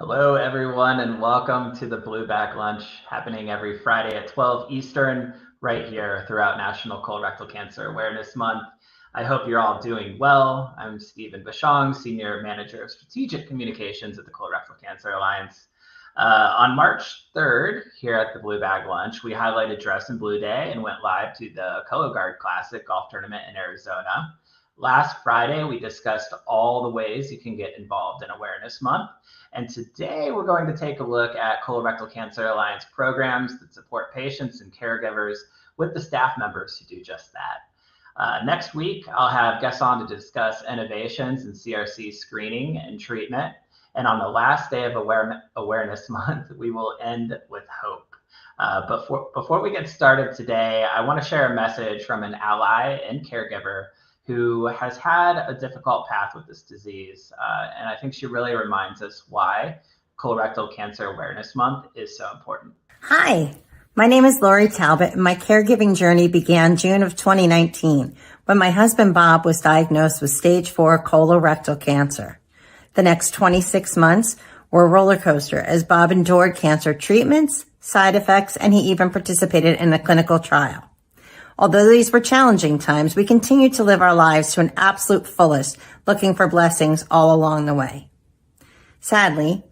Hello, everyone, and welcome to the Blue Bag Lunch, happening every Friday at 12 Eastern, right here throughout National Colorectal Cancer Awareness Month. I hope you're all doing well. I'm Stephen Bashong, Senior Manager of Strategic Communications at the Colorectal Cancer Alliance. On March 3rd, here at the Blue Bag Lunch, we highlighted Dress in Blue Day and went live to the Cologuard Classic golf tournament in Arizona. Last Friday, we discussed all the ways you can get involved in Awareness Month. And today we're going to take a look at Colorectal Cancer Alliance programs that support patients and caregivers with the staff members who do just that. Next week, I'll have guests on to discuss innovations in CRC screening and treatment. And on the last day of Awareness Month, we will end with hope. But before we get started today, I want to share a message from an ally and caregiver who has had a difficult path with this disease. And I think she really reminds us why Colorectal Cancer Awareness Month is so important. Hi, my name is Lori Talbot, and my caregiving journey began June of 2019 when my husband Bob was diagnosed with stage 4 colorectal cancer. The next 26 months were a roller coaster as Bob endured cancer treatments, side effects, and he even participated in a clinical trial. Although these were challenging times, we continued to live our lives to an absolute fullest, looking for blessings all along the way. Sadly,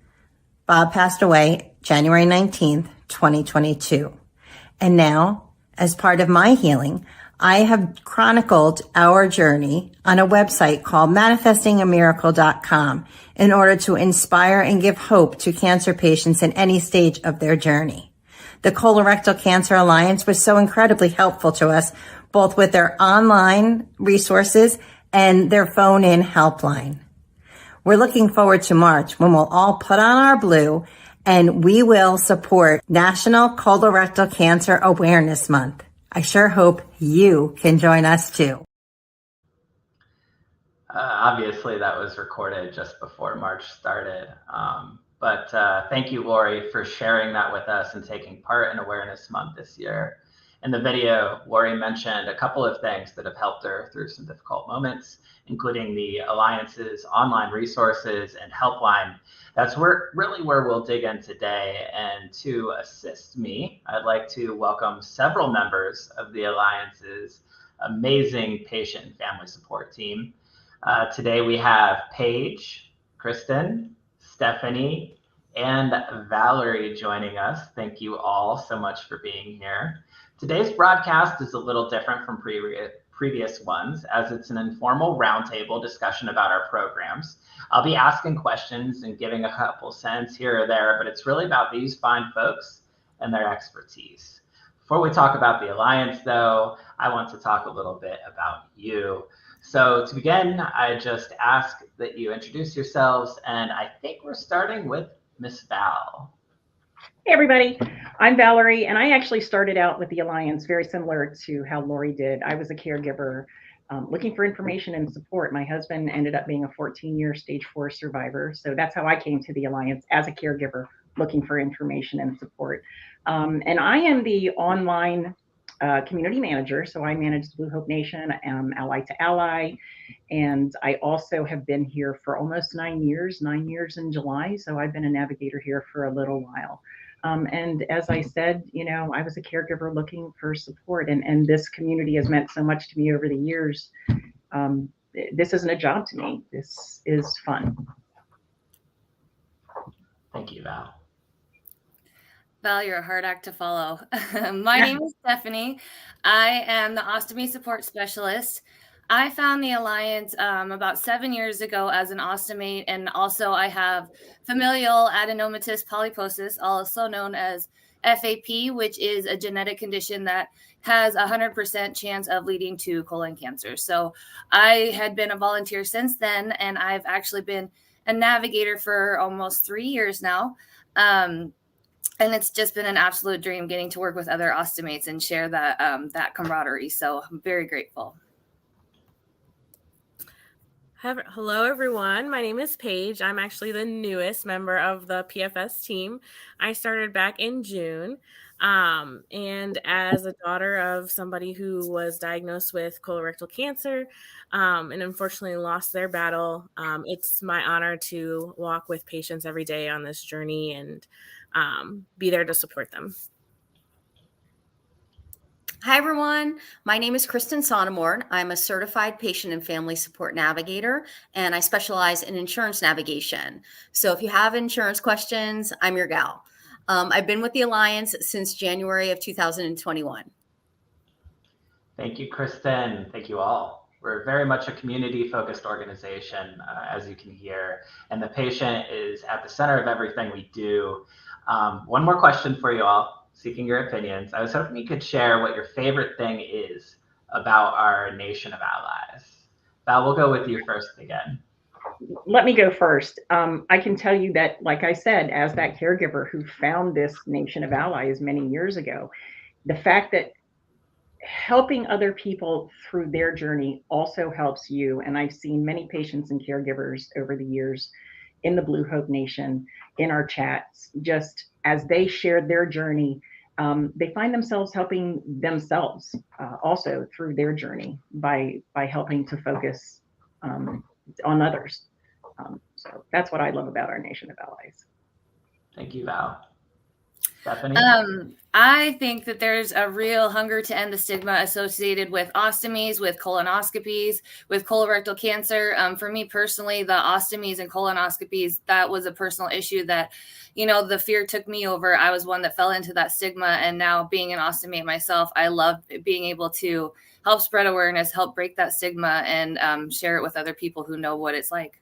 Bob passed away January 19th, 2022. And now, as part of my healing, I have chronicled our journey on a website called manifestingamiracle.com in order to inspire and give hope to cancer patients in any stage of their journey. The Colorectal Cancer Alliance was so incredibly helpful to us, both with their online resources and their phone-in helpline. We're looking forward to March when we'll all put on our blue and we will support National Colorectal Cancer Awareness Month. I sure hope you can join us too. Obviously, that was recorded just before March started. But thank you, Lori, for sharing that with us and taking part in Awareness Month this year. In the video, Lori mentioned a couple of things that have helped her through some difficult moments, including the Alliance's online resources and helpline. That's really where we'll dig in today. And to assist me, I'd like to welcome several members of the Alliance's amazing patient and family support team. Today we have Paige, Kristen, Stephanie, and Valerie joining us. Thank you all so much for being here. Today's broadcast is a little different from previous ones, as it's an informal roundtable discussion about our programs. I'll be asking questions and giving a couple cents here or there, but it's really about these fine folks and their expertise. Before we talk about the Alliance, though, I want to talk a little bit about you. So to begin, I just ask that you introduce yourselves, and I think we're starting with Miss Val. Hey everybody, I'm Valerie, and I actually started out with the Alliance very similar to how Lori did. I was a caregiver looking for information and support. My husband ended up being a 14-year stage 4 survivor, so that's how I came to the Alliance as a caregiver looking for information and support. And I am the online community manager, so I manage the Blue Hope Nation, Ally to Ally, and I also have been here for almost 9 years in July, so I've been a navigator here for a little while. And as I said, you know, I was a caregiver looking for support, and this community has meant so much to me over the years. This isn't a job to me. This is fun. Thank you, Val. Val, you're a hard act to follow. My name is Stephanie. I am the ostomy support specialist. I found the Alliance about 7 years ago as an ostomate, and also I have familial adenomatous polyposis, also known as FAP, which is a genetic condition that has a 100% chance of leading to colon cancer. So I had been a volunteer since then, and I've actually been a navigator for almost 3 years now. And it's just been an absolute dream getting to work with other ostomates and share that camaraderie. So I'm very grateful. Hello, everyone. My name is Paige. I'm actually the newest member of the PFS team. I started back in June. And as a daughter of somebody who was diagnosed with colorectal cancer and unfortunately lost their battle, it's my honor to walk with patients every day on this journey and be there to support them. Hi, everyone. My name is Kristen Sonnemore. I'm a certified patient and family support navigator, and I specialize in insurance navigation. So if you have insurance questions, I'm your gal. I've been with the Alliance since January of 2021. Thank you, Kristen. Thank you all. We're very much a community-focused organization, as you can hear, and the patient is at the center of everything we do. One more question for you all, seeking your opinions. I was hoping you could share what your favorite thing is about our nation of allies. Val, we'll go with you first again. Let me go first. I can tell you that, like I said, as that caregiver who found this nation of allies many years ago, the fact that helping other people through their journey also helps you. And I've seen many patients and caregivers over the years in the Blue Hope Nation, in our chats, just as they shared their journey, they find themselves helping themselves also through their journey by helping to focus on others. So that's what I love about our nation of allies. Thank you, Val. Stephanie? I think that there's a real hunger to end the stigma associated with ostomies, with colonoscopies, with colorectal cancer. For me personally, the ostomies and colonoscopies, that was a personal issue that, the fear took me over. I was one that fell into that stigma. And now being an ostomate myself, I love being able to help spread awareness, help break that stigma, and share it with other people who know what it's like.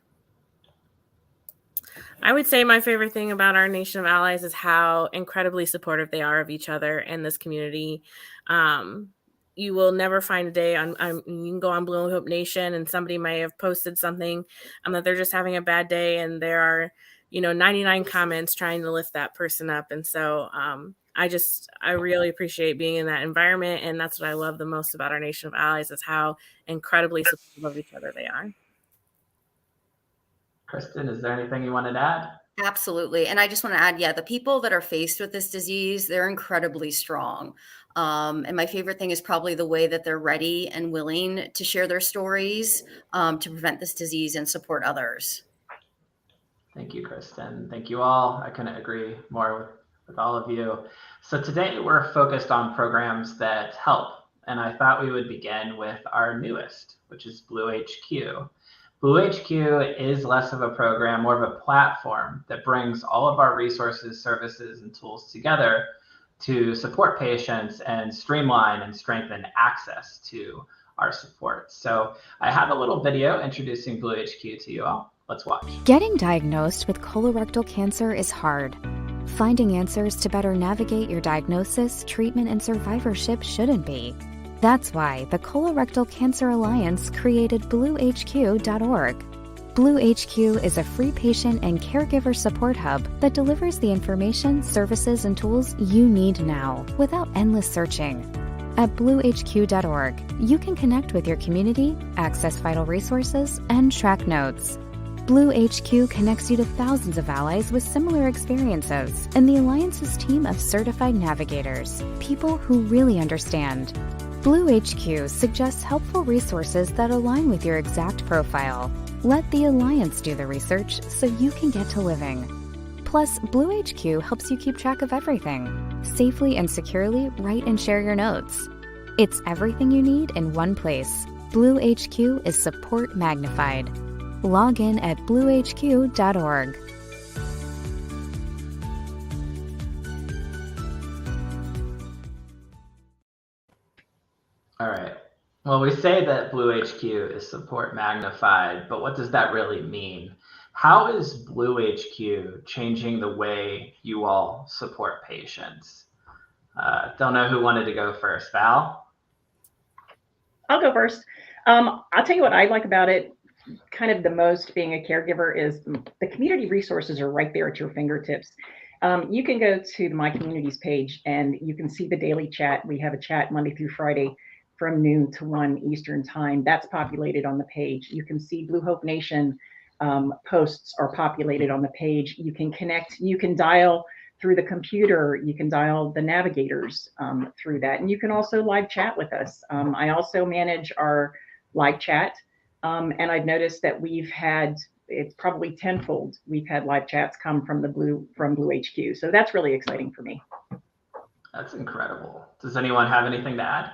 I would say my favorite thing about our nation of allies is how incredibly supportive they are of each other and this community. You will never find a day you can go on Blue Hope Nation and somebody may have posted something that they're just having a bad day, and there are 99 comments trying to lift that person up. And so I really appreciate being in that environment, and that's what I love the most about our nation of allies is how incredibly supportive of each other they are. Kristen, is there anything you wanted to add? Absolutely. And I just want to add, the people that are faced with this disease, they're incredibly strong. And my favorite thing is probably the way that they're ready and willing to share their stories to prevent this disease and support others. Thank you, Kristen. Thank you all. I couldn't agree more with all of you. So today we're focused on programs that help. And I thought we would begin with our newest, which is Blue HQ. Blue HQ is less of a program, more of a platform that brings all of our resources, services, and tools together to support patients and streamline and strengthen access to our support. So I have a little video introducing Blue HQ to you all. Let's watch. Getting diagnosed with colorectal cancer is hard. Finding answers to better navigate your diagnosis, treatment, and survivorship shouldn't be. That's why the Colorectal Cancer Alliance created BlueHQ.org. BlueHQ is a free patient and caregiver support hub that delivers the information, services, and tools you need now without endless searching. At BlueHQ.org, you can connect with your community, access vital resources, and track notes. BlueHQ connects you to thousands of allies with similar experiences and the Alliance's team of certified navigators, people who really understand. BlueHQ suggests helpful resources that align with your exact profile. Let the Alliance do the research so you can get to living. Plus, BlueHQ helps you keep track of everything. Safely and securely write and share your notes. It's everything you need in one place. BlueHQ is support magnified. Log in at bluehq.org. All right. Well, we say that Blue HQ is support magnified, but what does that really mean? How is Blue HQ changing the way you all support patients? Don't know who wanted to go first. Val? I'll go first. I'll tell you what I like about it kind of the most being a caregiver is the community resources are right there at your fingertips. You can go to the My Communities page and you can see the daily chat. We have a chat Monday through Friday from noon to 1 Eastern time. That's populated on the page. You can see Blue Hope Nation posts are populated on the page. You can connect, you can dial through the computer, you can dial the navigators through that. And you can also live chat with us. I also manage our live chat. And I've noticed that we've had, it's probably tenfold, we've had live chats come from Blue HQ. So that's really exciting for me. That's incredible. Does anyone have anything to add?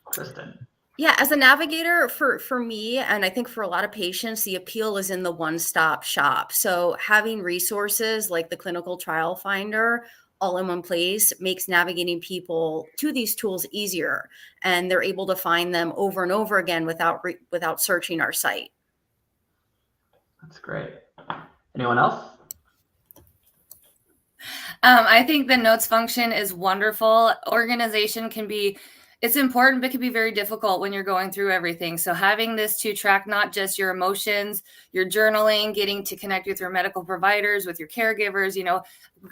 Kristen. Yeah, as a navigator, for me, and I think for a lot of patients, the appeal is in the one-stop shop. So having resources like the Clinical Trial Finder all in one place makes navigating people to these tools easier, and they're able to find them over and over again without searching our site. That's great. Anyone else? I think the notes function is wonderful. Organization can be, it's important, but can be very difficult when you're going through everything. So having this to track not just your emotions, your journaling, getting to connect with your medical providers, with your caregivers, you know,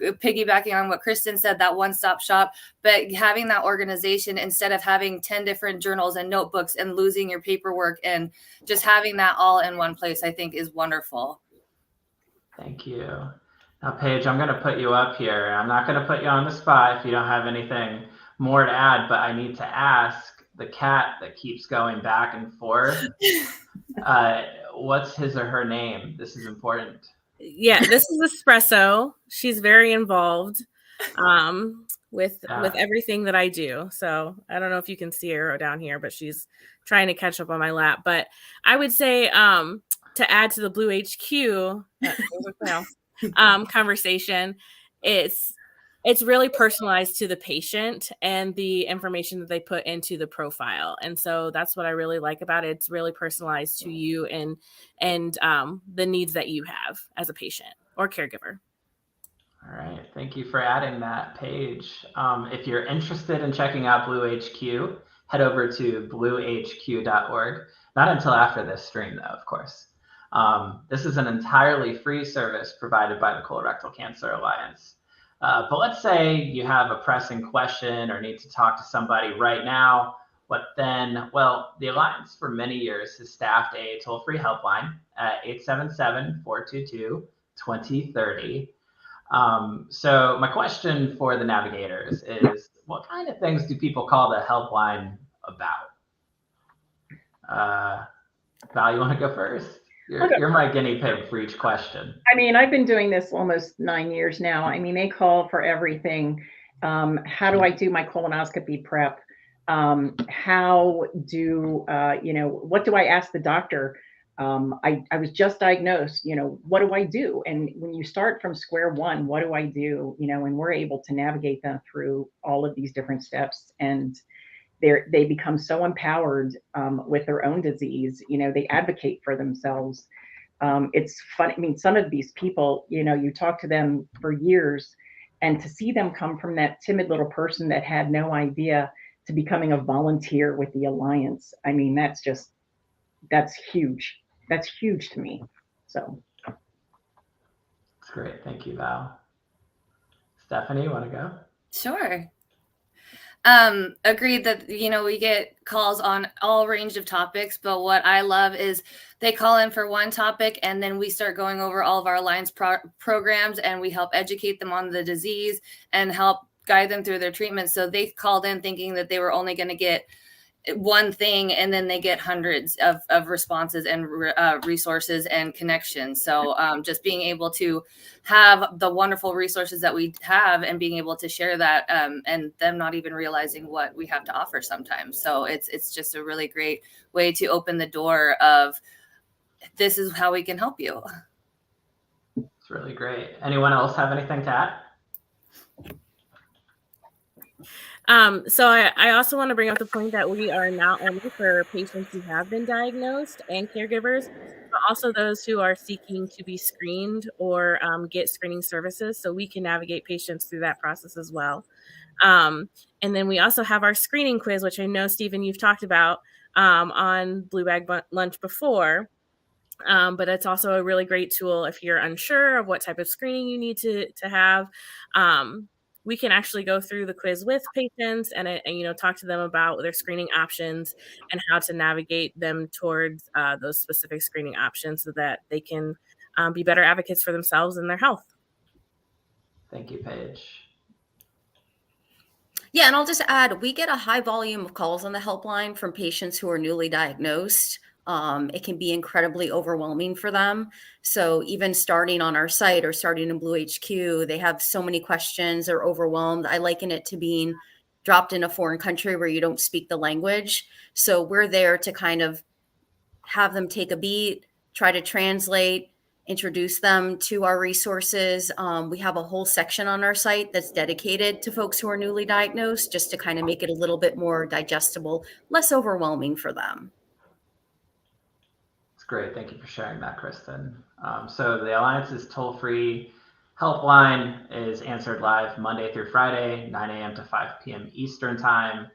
piggybacking on what Kristen said, that one-stop shop, but having that organization instead of having 10 different journals and notebooks and losing your paperwork, and just having that all in one place, I think is wonderful. Thank you. Now, Paige, I'm going to put you up here. I'm not going to put you on the spot if you don't have anything more to add, but I need to ask the cat that keeps going back and forth. What's his or her name? This is important. Yeah, this is Espresso. She's very involved with everything that I do. So I don't know if you can see her down here, but she's trying to catch up on my lap. But I would say to add to the Blue HQ conversation, it's really personalized to the patient and the information that they put into the profile. And so that's what I really like about it. It's really personalized to you and the needs that you have as a patient or caregiver. All right. Thank you for adding that, Paige. If you're interested in checking out Blue HQ, head over to bluehq.org. Not until after this stream, though, of course. This is an entirely free service provided by the Colorectal Cancer Alliance. But let's say you have a pressing question or need to talk to somebody right now. What then? Well, the Alliance for many years has staffed a toll-free helpline at 877-422-2030. So my question for the navigators is, what kind of things do people call the helpline about? Val, you want to go first? You're my guinea pig for each question. I mean, I've been doing this almost 9 years now. I mean, they call for everything. How do I do my colonoscopy prep? How do, what do I ask the doctor? I was just diagnosed, what do I do? And when you start from square one, what do I do? And we're able to navigate them through all of these different steps. And they become so empowered with their own disease. They advocate for themselves. It's funny. I mean, some of these people, you talk to them for years, and to see them come from that timid little person that had no idea to becoming a volunteer with the Alliance. I mean, that's huge. That's huge to me. So. That's great. Thank you, Val. Stephanie, you want to go? Sure. Agreed that, we get calls on all range of topics, but what I love is they call in for one topic and then we start going over all of our Alliance programs, and we help educate them on the disease and help guide them through their treatment. So they called in thinking that they were only going to get one thing, and then they get hundreds of responses and resources and connections. So just being able to have the wonderful resources that we have and being able to share that, and them not even realizing what we have to offer sometimes. So it's just a really great way to open the door of, this is how we can help you. It's really great. Anyone else have anything to add? So I also want to bring up the point that we are not only for patients who have been diagnosed and caregivers, but also those who are seeking to be screened or get screening services. So we can navigate patients through that process as well. And then we also have our screening quiz, which I know, Stephen, you've talked about on Blue Bag Lunch before. But it's also a really great tool if you're unsure of what type of screening you need to have. we can actually go through the quiz with patients and talk to them about their screening options and how to navigate them towards those specific screening options so that they can be better advocates for themselves and their health. Thank you, Paige. Yeah, and I'll just add, we get a high volume of calls on the helpline from patients who are newly diagnosed. It can be incredibly overwhelming for them. So even starting on our site or starting in Blue HQ, they have so many questions, they're overwhelmed. I liken it to being dropped in a foreign country where you don't speak the language. So we're there to kind of have them take a beat, try to translate, introduce them to our resources. We have a whole section on our site that's dedicated to folks who are newly diagnosed, just to kind of make it a little bit more digestible, less overwhelming for them. That's great. Thank you for sharing that, Kristen. So the Alliance's toll-free helpline is answered live Monday through Friday, 9 a.m. to 5 p.m. Eastern Time.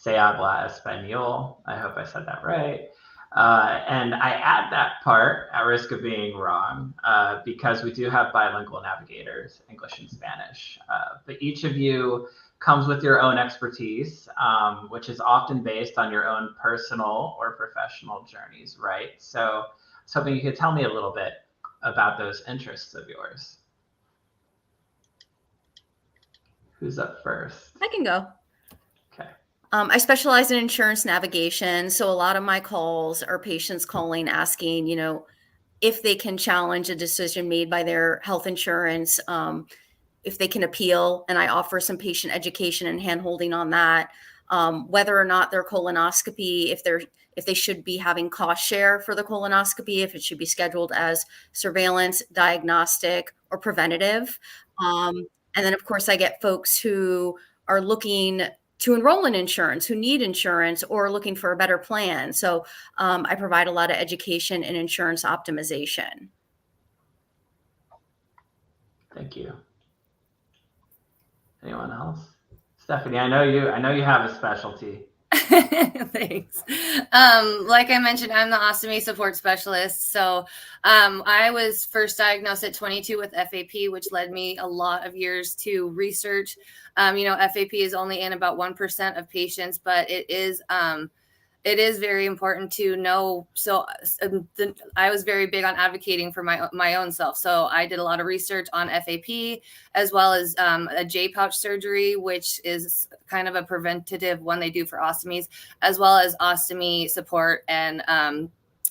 Se habla español. I hope I said that right. And I add that part at risk of being wrong because we do have bilingual navigators, English and Spanish. But each of you comes with your own expertise, which is often based on your own personal or professional journeys, right? So I was hoping you could tell me a little bit about those interests of yours. Who's up first? I can go. Okay. I specialize in insurance navigation. So a lot of my calls are patients calling, asking, if they can challenge a decision made by their health insurance, if they can appeal, and I offer some patient education and handholding on that. Whether or not their colonoscopy, if they should be having cost share for the colonoscopy, if it should be scheduled as surveillance, diagnostic, or preventative. And then, of course, I get folks who are looking to enroll in insurance, who need insurance or looking for a better plan. So I provide a lot of education in insurance optimization. Thank you. Anyone else? Stephanie, I know you have a specialty. Thanks. Like I mentioned, I'm the ostomy support specialist. So I was first diagnosed at 22 with FAP, which led me a lot of years to research. FAP is only in about 1% of patients, but it is very important to know. So I was very big on advocating for my own self. So I did a lot of research on FAP, as well as a J-pouch surgery, which is kind of a preventative one they do for ostomies, as well as ostomy support and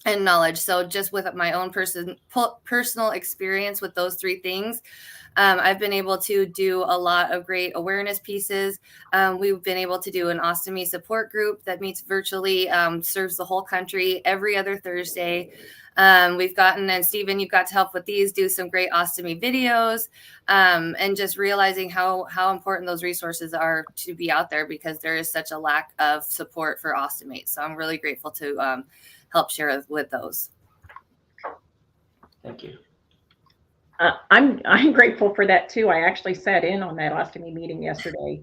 knowledge. So just with my own personal experience with those three things, I've been able to do a lot of great awareness pieces. We've been able to do an ostomy support group that meets virtually, serves the whole country every other Thursday. We've gotten, and Stephen, you've got to help with these, do some great ostomy videos, and just realizing how important those resources are to be out there, because there is such a lack of support for ostomates. So I'm really grateful to help share with those. Thank you. I'm grateful for that too. I actually sat in on that ostomy meeting yesterday,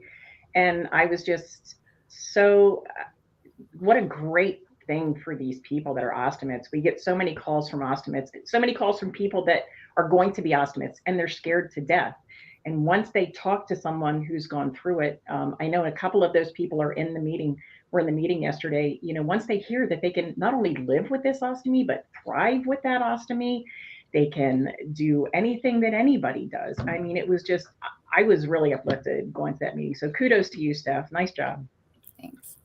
and I was just what a great thing for these people that are ostomates. We get so many calls from ostomates, so many calls from people that are going to be ostomates, and they're scared to death. And once they talk to someone who's gone through it, I know a couple of those people were in the meeting yesterday. Once they hear that they can not only live with this ostomy, but thrive with that ostomy, they can do anything that anybody does. I mean, I was really uplifted going to that meeting. So kudos to you, Steph. Nice job. Thanks.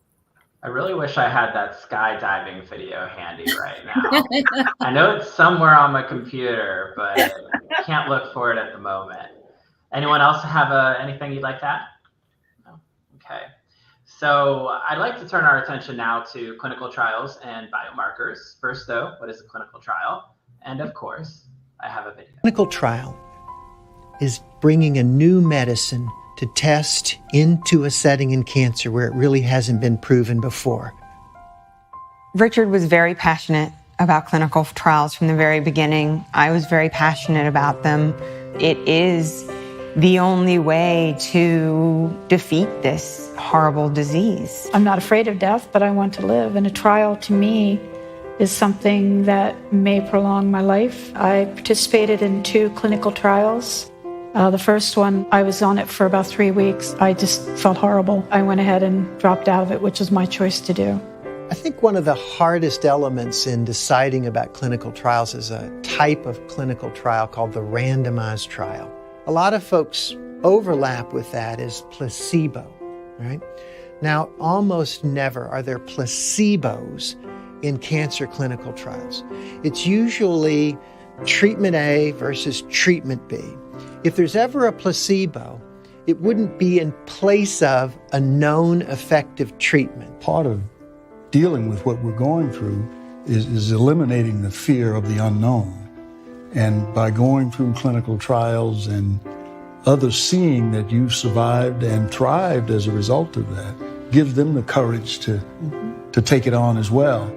I really wish I had that skydiving video handy right now. I know it's somewhere on my computer, but I can't look for it at the moment. Anyone else have anything you'd like to add? No? Okay. So I'd like to turn our attention now to clinical trials and biomarkers. First, though, what is a clinical trial? And of course, I have a video. Clinical trial is bringing a new medicine to test into a setting in cancer where it really hasn't been proven before. Richard was very passionate about clinical trials from the very beginning. I was very passionate about them. It is the only way to defeat this horrible disease. I'm not afraid of death, but I want to live, and a trial to me is something that may prolong my life. I participated in 2 clinical trials. The first one, I was on it for about 3 weeks. I just felt horrible. I went ahead and dropped out of it, which was my choice to do. I think one of the hardest elements in deciding about clinical trials is a type of clinical trial called the randomized trial. A lot of folks overlap with that as placebo, right? Now, almost never are there placebos in cancer clinical trials. It's usually treatment A versus treatment B. If there's ever a placebo, it wouldn't be in place of a known effective treatment. Part of dealing with what we're going through is eliminating the fear of the unknown. And by going through clinical trials and others seeing that you've survived and thrived as a result of that, gives them the courage to take it on as well.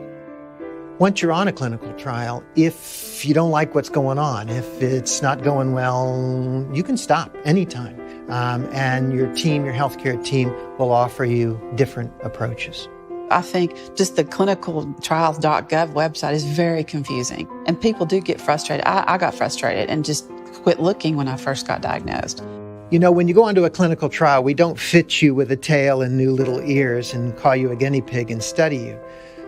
Once you're on a clinical trial, if you don't like what's going on, if it's not going well, you can stop anytime. And your team, your healthcare team, will offer you different approaches. I think just the clinicaltrials.gov website is very confusing, and people do get frustrated. I got frustrated and just quit looking when I first got diagnosed. You know, when you go onto a clinical trial, we don't fit you with a tail and new little ears and call you a guinea pig and study you.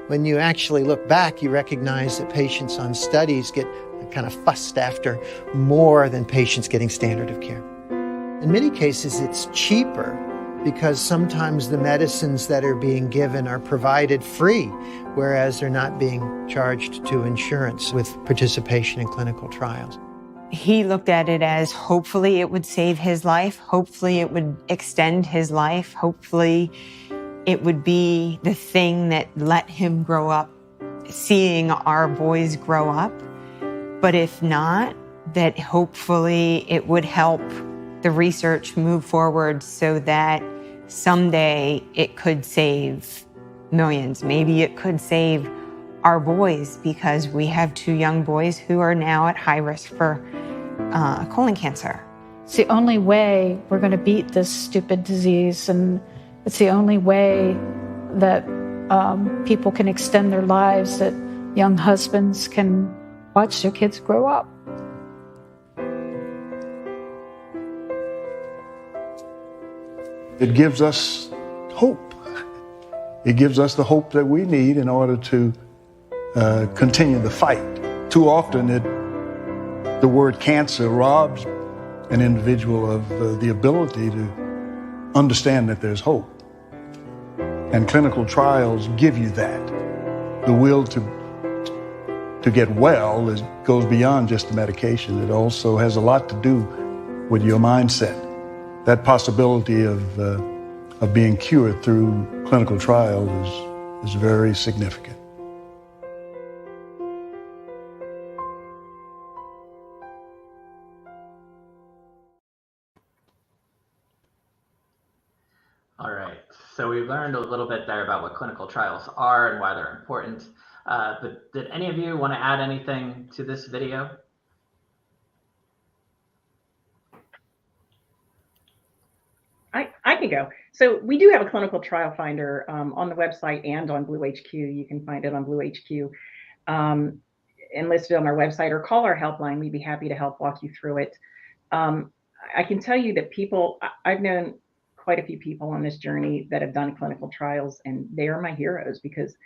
When you actually look back, you recognize that patients on studies get kind of fussed after more than patients getting standard of care. In many cases, it's cheaper because sometimes the medicines that are being given are provided free, whereas they're not being charged to insurance with participation in clinical trials. He looked at it as hopefully it would save his life, hopefully it would extend his life, hopefully it would be the thing that let him grow up, seeing our boys grow up. But if not, that hopefully it would help the research move forward so that someday it could save millions. Maybe it could save our boys, because we have 2 young boys who are now at high risk for colon cancer. It's the only way we're going to beat this stupid disease, and it's the only way that people can extend their lives, that young husbands can watch their kids grow up. It gives us hope. It gives us the hope that we need in order to continue the fight. Too often, the word cancer robs an individual of the ability to understand that there's hope. And clinical trials give you that. The will to get well goes beyond just the medication. It also has a lot to do with your mindset. That possibility of being cured through clinical trial is very significant. All right, so we learned a little bit there about what clinical trials are and why they're important. But did any of you want to add anything to this video? I can go. So we do have a clinical trial finder on the website and on Blue HQ. You can find it on Blue HQ and listed on our website, or call our helpline. We'd be happy to help walk you through it. I can tell you that I've known quite a few people on this journey that have done clinical trials, and they are my heroes, because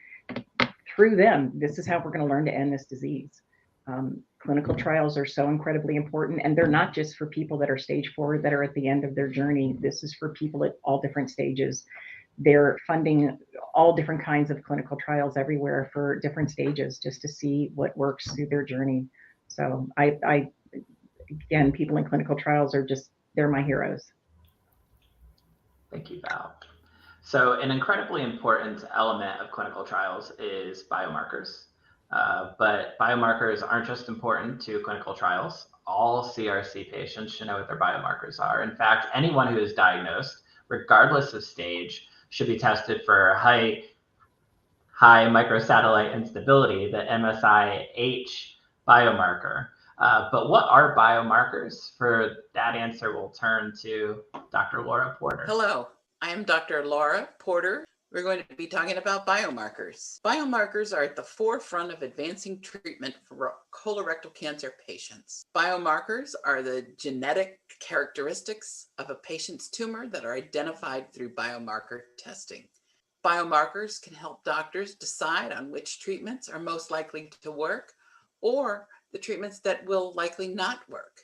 through them, this is how we're going to learn to end this disease. Clinical trials are so incredibly important, and they're not just for people that are stage 4 that are at the end of their journey. This is for people at all different stages. They're funding all different kinds of clinical trials everywhere for different stages, just to see what works through their journey. So again, people in clinical trials they're my heroes. Thank you, Val. So an incredibly important element of clinical trials is biomarkers. But biomarkers aren't just important to clinical trials. All CRC patients should know what their biomarkers are. In fact, anyone who is diagnosed, regardless of stage, should be tested for high microsatellite instability, the MSI-H biomarker. But what are biomarkers? For that answer, we'll turn to Dr. Laura Porter. Hello, I am Dr. Laura Porter. We're going to be talking about biomarkers. Biomarkers are at the forefront of advancing treatment for colorectal cancer patients. Biomarkers are the genetic characteristics of a patient's tumor that are identified through biomarker testing. Biomarkers can help doctors decide on which treatments are most likely to work or the treatments that will likely not work.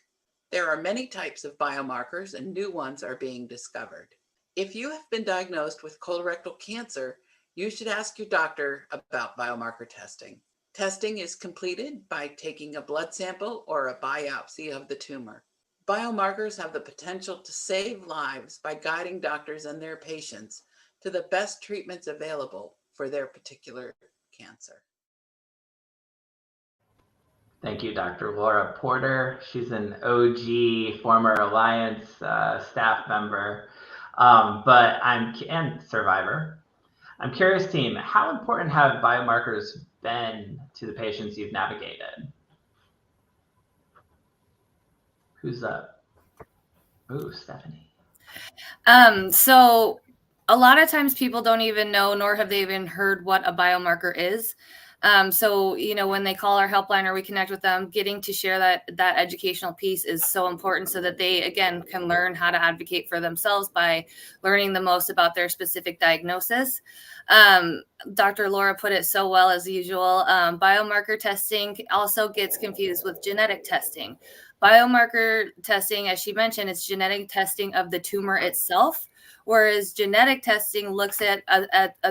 There are many types of biomarkers and new ones are being discovered. If you have been diagnosed with colorectal cancer, you should ask your doctor about biomarker testing. Testing is completed by taking a blood sample or a biopsy of the tumor. Biomarkers have the potential to save lives by guiding doctors and their patients to the best treatments available for their particular cancer. Thank you, Dr. Laura Porter. She's an OG former Alliance staff member, and survivor. I'm curious, team, how important have biomarkers been to the patients you've navigated? Who's up? Ooh, Stephanie. So a lot of times people don't even know, nor have they even heard what a biomarker is. So, when they call our helpline or we connect with them, getting to share that educational piece is so important so that they, again, can learn how to advocate for themselves by learning the most about their specific diagnosis. Dr. Laura put it so well as usual. Biomarker testing also gets confused with genetic testing. Biomarker testing, as she mentioned, is genetic testing of the tumor itself, whereas genetic testing looks at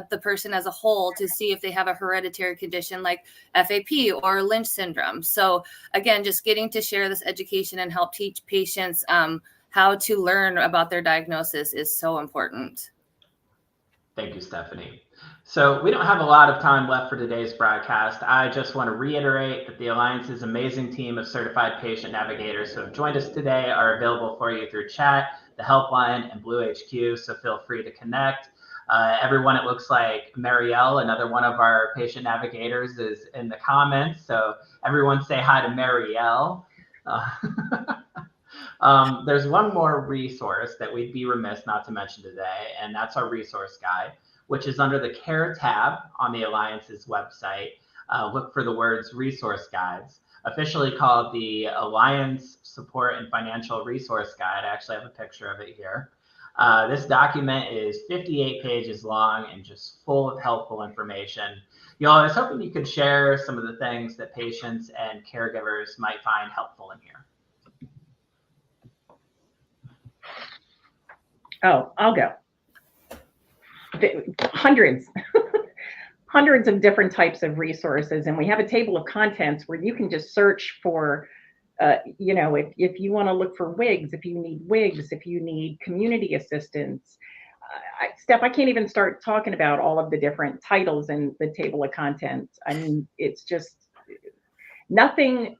the person as a whole to see if they have a hereditary condition like FAP or Lynch syndrome. So again, just getting to share this education and help teach patients how to learn about their diagnosis is so important. Thank you, Stephanie. So we don't have a lot of time left for today's broadcast. I just want to reiterate that the Alliance's amazing team of certified patient navigators who have joined us today are available for you through chat, the helpline, and Blue HQ, so feel free to connect. Everyone, it looks like Marielle, another one of our patient navigators, is in the comments, so everyone say hi to Marielle. There's one more resource that we'd be remiss not to mention today, and that's our resource guide, which is under the Care tab on the Alliance's website. Look for the words resource guides, officially called the Alliance Support and Financial Resource Guide. I actually have a picture of it here. This document is 58 pages long and just full of helpful information. I was hoping you could share some of the things that patients and caregivers might find helpful in here. Oh, I'll go. Hundreds of different types of resources, and we have a table of contents where you can just search for if you want to look for wigs, if you need community assistance. Steph, I can't even start talking about all of the different titles in the table of contents. I mean, it's just nothing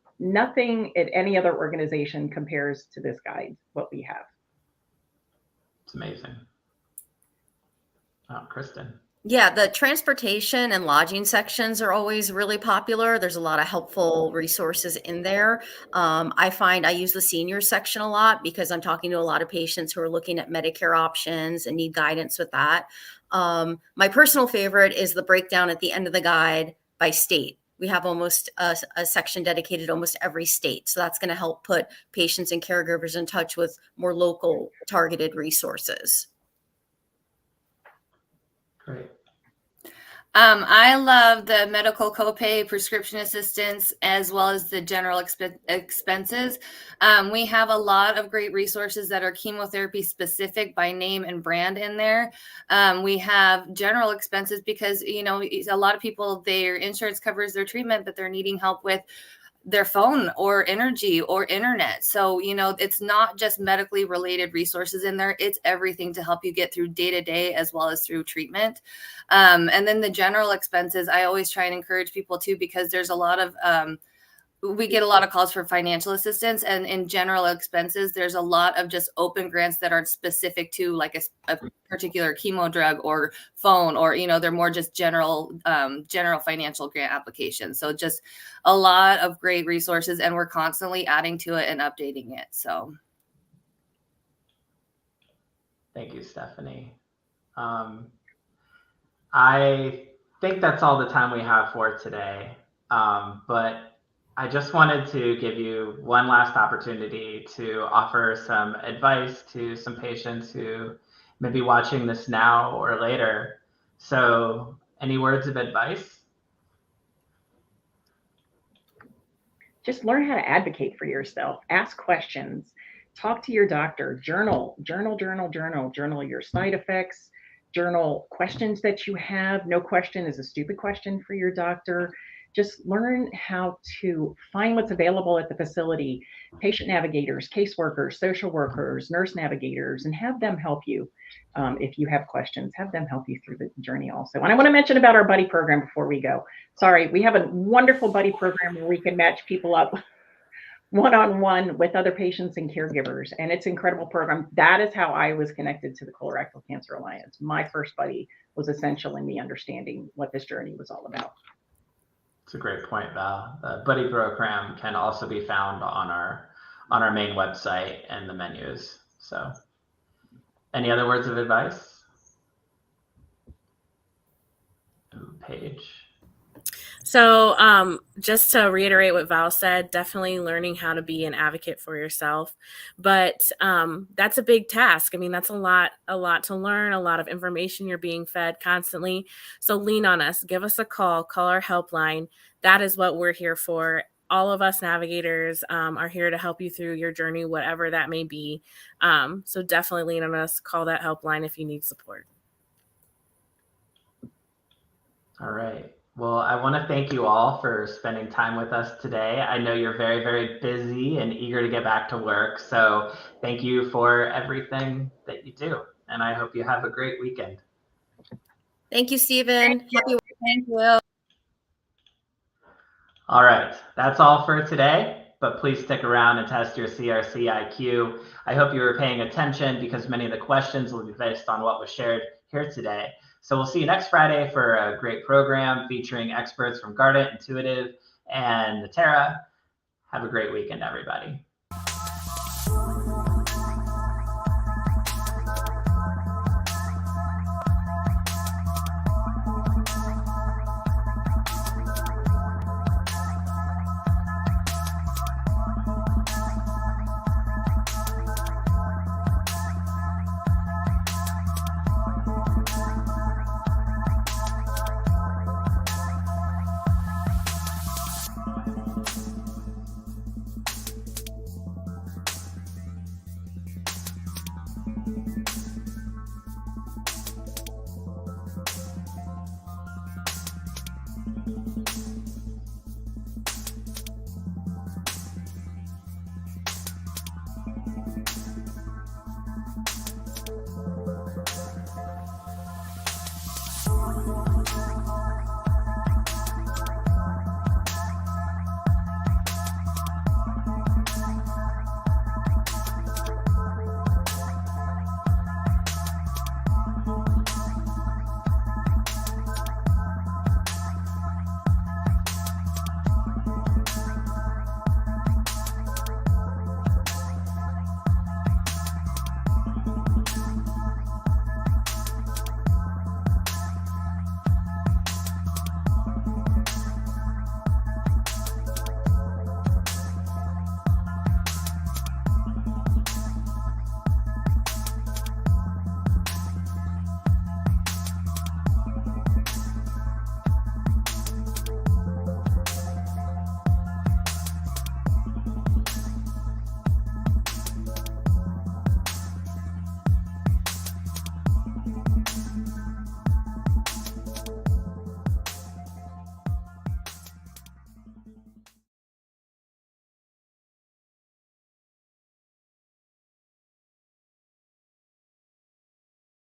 at any other organization compares to this guide, what we have. It's amazing. Oh, Kristen. Yeah, the transportation and lodging sections are always really popular. There's a lot of helpful resources in there. I find I use the senior section a lot because I'm talking to a lot of patients who are looking at Medicare options and need guidance with that. My personal favorite is the breakdown at the end of the guide by state. We have almost a section dedicated to almost every state. So that's going to help put patients and caregivers in touch with more local targeted resources. Great. I love the medical copay, prescription assistance, as well as the general expenses. We have a lot of great resources that are chemotherapy specific by name and brand in there. We have general expenses because, a lot of people, their insurance covers their treatment, but they're needing help with their phone or energy or internet. So, it's not just medically related resources in there. It's everything to help you get through day to day as well as through treatment. And then the general expenses, I always try and encourage people to, because there's a lot of, we get a lot of calls for financial assistance, and in general expenses, there's a lot of just open grants that aren't specific to like a particular chemo drug or phone, or, they're more just general financial grant applications. So just a lot of great resources, and we're constantly adding to it and updating it. So. Thank you, Stephanie. I think that's all the time we have for today. But I just wanted to give you one last opportunity to offer some advice to some patients who may be watching this now or later. So, any words of advice? Just learn how to advocate for yourself. Ask questions. Talk to your doctor. Journal your side effects. Journal questions that you have. No question is a stupid question for your doctor. Just learn how to find what's available at the facility, patient navigators, caseworkers, social workers, nurse navigators, and have them help you. If you have questions, have them help you through the journey also. And I want to mention about our buddy program before we go. Sorry, we have a wonderful buddy program where we can match people up one-on-one with other patients and caregivers. And it's an incredible program. That is how I was connected to the Colorectal Cancer Alliance. My first buddy was essential in me understanding what this journey was all about. It's a great point, Val. The buddy program can also be found on our main website and the menus. So, any other words of advice? Paige. So just to reiterate what Val said, definitely learning how to be an advocate for yourself. But that's a big task. I mean, that's a lot to learn, a lot of information you're being fed constantly. So lean on us, give us a call our helpline. That is what we're here for. All of us navigators are here to help you through your journey, whatever that may be. So definitely lean on us, call that helpline if you need support. All right. Well, I want to thank you all for spending time with us today. I know you're very, very busy and eager to get back to work. So thank you for everything that you do. And I hope you have a great weekend. Thank you, Stephen. Thank you. All right. That's all for today. But please stick around and test your CRC IQ. I hope you were paying attention because many of the questions will be based on what was shared here today. So we'll see you next Friday for a great program featuring experts from Guardant, Intuitive, and Natera. Have a great weekend, everybody.